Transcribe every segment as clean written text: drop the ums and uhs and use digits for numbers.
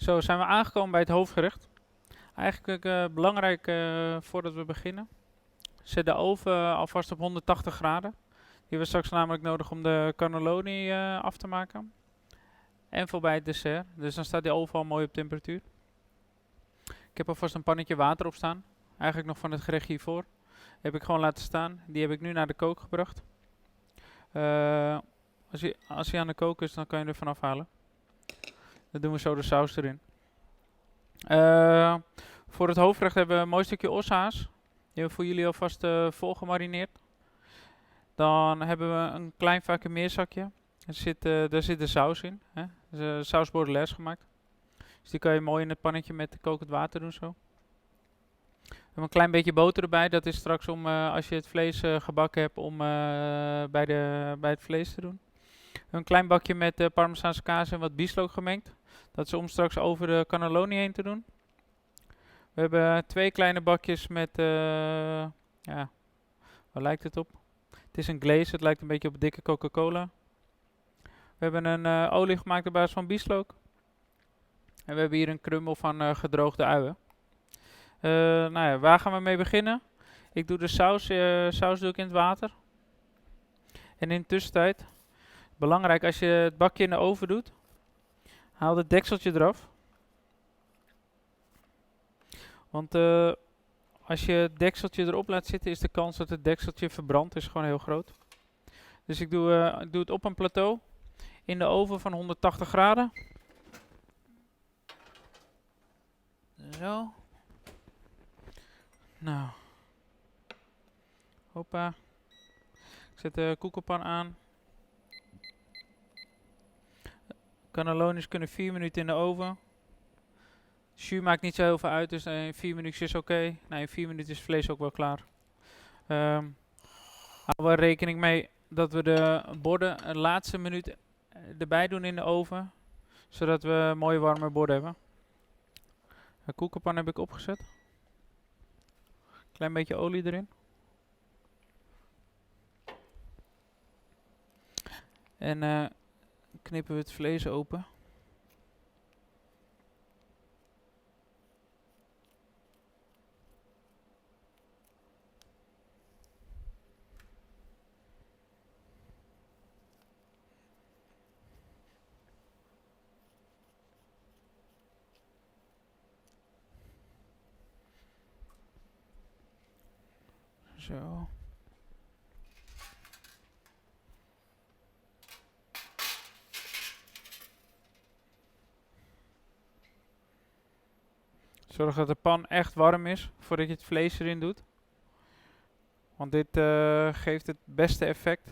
Zo zijn we aangekomen bij het hoofdgerecht. Eigenlijk belangrijk voordat we beginnen. Zet de oven alvast op 180 graden. Die hebben we straks namelijk nodig om de cannelloni af te maken. En voorbij het dessert. Dus dan staat die oven al mooi op temperatuur. Ik heb alvast een pannetje water op staan. Eigenlijk nog van het gerecht hiervoor. Heb ik gewoon laten staan. Die heb ik nu naar de kook gebracht. Als hij aan de kook is, dan kan je er vanaf halen. Dan doen we zo de saus erin. Voor het hoofdgerecht hebben we een mooi stukje ossehaas. Die hebben we voor jullie alvast volgemarineerd. Dan hebben we een klein vacuümeerzakje. Daar zit de saus in. Hè? Dus, saus bordelaise gemaakt. Dus die kan je mooi in het pannetje met kokend water doen zo. We hebben een klein beetje boter erbij. Dat is straks om als je het vlees gebakken hebt om bij het vlees te doen. Een klein bakje met parmezaanse kaas en wat bieslook gemengd. Dat is om straks over de cannelloni heen te doen. We hebben 2 kleine bakjes met, ja, waar lijkt het op? Het is een glaze, het lijkt een beetje op dikke Coca-Cola. We hebben een olie gemaakt op basis van bieslook. En we hebben hier een krummel van gedroogde uien. Nou ja, waar gaan we mee beginnen? Ik doe de saus doe ik in het water. En in de tussentijd, belangrijk als je het bakje in de oven doet, haal het dekseltje eraf. Want als je het dekseltje erop laat zitten, is de kans dat het dekseltje verbrandt is gewoon heel groot. Dus ik doe het op een plateau in de oven van 180 graden. Zo. Nou. Hoppa. Ik zet de koekenpan aan. Cannellonis kunnen 4 minuten in de oven. Jus maakt niet zo heel veel uit, dus in 4 minuten is oké. Nou, in 4 minuten is het vlees ook wel klaar. Houden we rekening mee dat we de borden een laatste minuut erbij doen in de oven. Zodat we mooie warme borden hebben. De koekenpan heb ik opgezet. Klein beetje olie erin. En knippen we het vlees open. Zo. Zorg dat de pan echt warm is voordat je het vlees erin doet. Want dit geeft het beste effect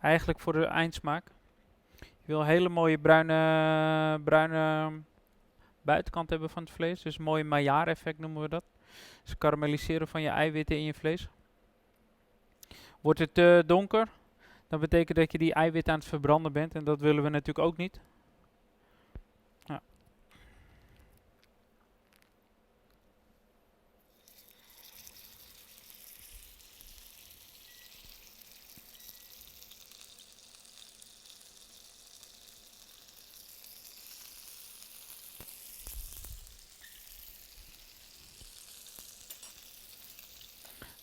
eigenlijk voor de eindsmaak. Je wil een hele mooie bruine buitenkant hebben van het vlees. Dus een mooi Maillard effect noemen we dat. Dus het karamelliseren van je eiwitten in je vlees. Wordt het te donker, dan betekent dat je die eiwitten aan het verbranden bent. En dat willen we natuurlijk ook niet. Ja.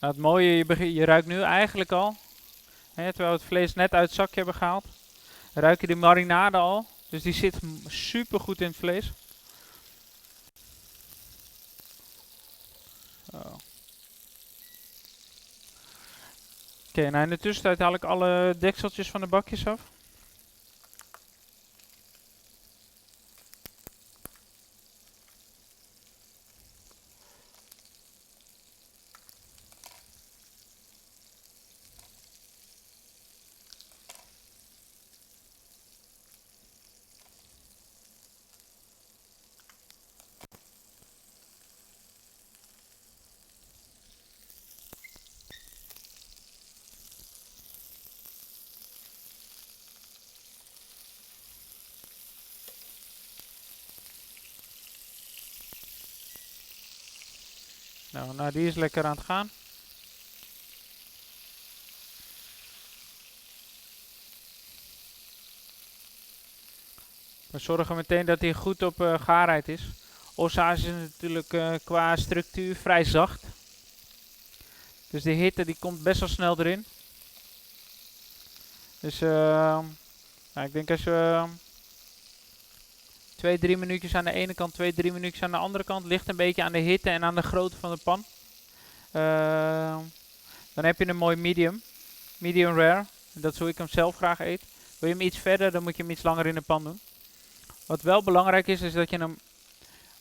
Nou, het mooie, je ruikt nu eigenlijk al, hè, terwijl we het vlees net uit het zakje hebben gehaald, ruik je de marinade al. Dus die zit super goed in het vlees. Oké, nou in de tussentijd haal ik alle dekseltjes van de bakjes af. Nou, die is lekker aan het gaan. We zorgen meteen dat hij goed op gaarheid is. Ossa's is natuurlijk qua structuur vrij zacht. Dus de hitte die komt best wel snel erin. Dus nou, ik denk als we 2-3 minuutjes aan de ene kant, 2-3 minuutjes aan de andere kant. Ligt een beetje aan de hitte en aan de grootte van de pan. Dan heb je een mooi medium. Medium rare. Dat is hoe ik hem zelf graag eet. Wil je hem iets verder, dan moet je hem iets langer in de pan doen. Wat wel belangrijk is, is dat je hem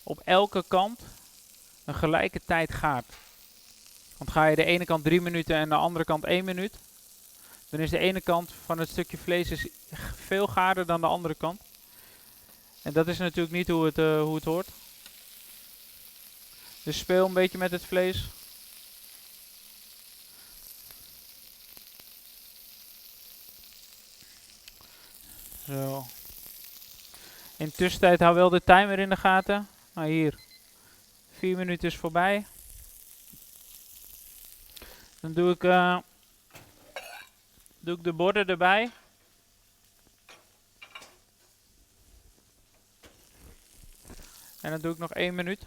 op elke kant een gelijke tijd gaart. Want ga je de ene kant 3 minuten en de andere kant 1 minuut, dan is de ene kant van het stukje vlees is veel gaarder dan de andere kant. En dat is natuurlijk niet hoe het hoort. Dus speel een beetje met het vlees. Zo. In de tussentijd hou wel de timer in de gaten. Nou hier, 4 minuten is voorbij. Dan doe ik de borden erbij. En dan doe ik nog 1 minuut.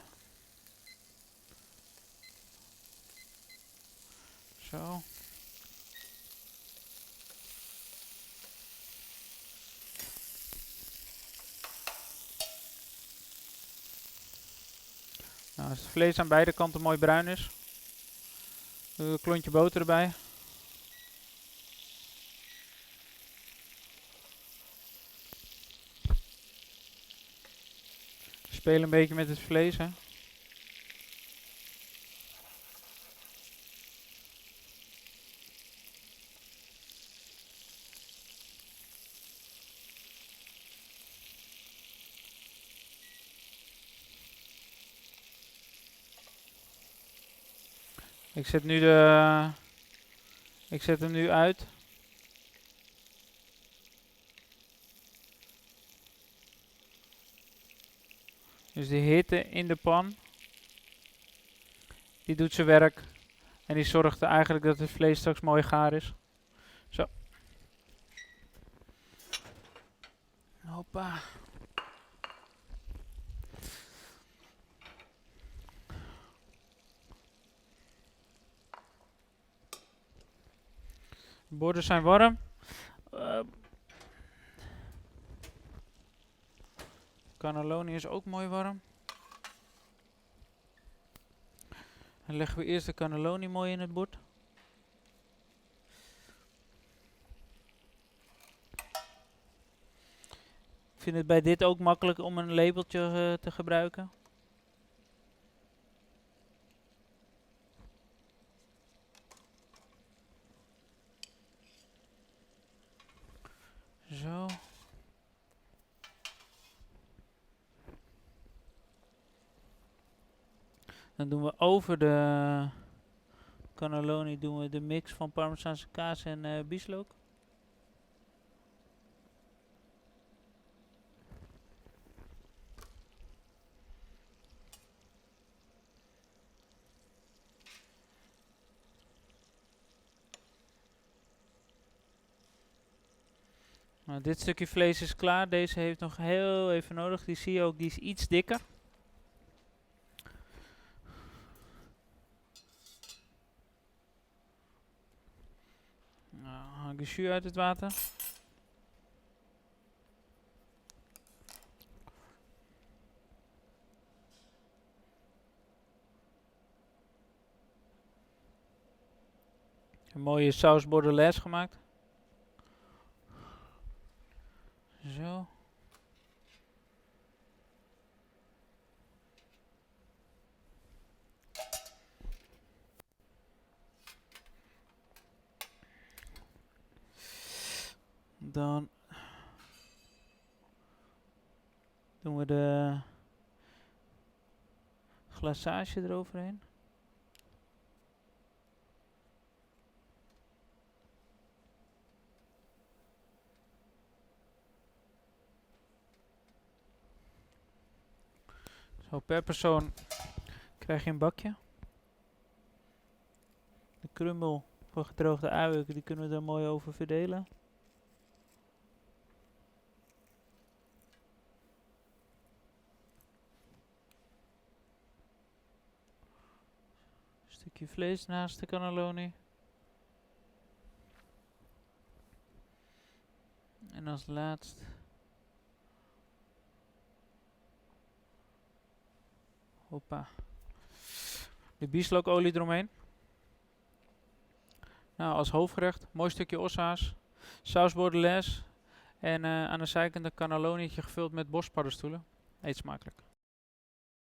Zo. Nou, als het vlees aan beide kanten mooi bruin is, doe ik een klontje boter erbij. Speel een beetje met het vlees, hè. Ik zet hem nu uit. Dus de hitte in de pan, die doet zijn werk. En die zorgt er eigenlijk dat het vlees straks mooi gaar is. Zo. Hoppa. De borden zijn warm. Cannelloni is ook mooi warm. Dan leggen we eerst de cannelloni mooi in het bord. Ik vind het bij dit ook makkelijk om een lepeltje te gebruiken. Zo. Dan doen we over de cannelloni doen we de mix van Parmezaanse kaas en bieslook. Nou, dit stukje vlees is klaar. Deze heeft nog heel even nodig. Die zie je ook, die is iets dikker. Nou, haal ik de jus uit het water. Een mooie saus bordelaise gemaakt. Zo. Dan doen we de glaçage eroverheen. Zo, per persoon krijg je een bakje. De krummel van gedroogde uien, die kunnen we er mooi over verdelen. Stukje vlees naast de cannelloni. En als laatst hoppa, de bieslook-olie eromheen. Nou, als hoofdgerecht, mooi stukje ossa's, saus bordelaise en aan de zijkant een cannellonietje gevuld met bospaddenstoelen. Eet smakelijk.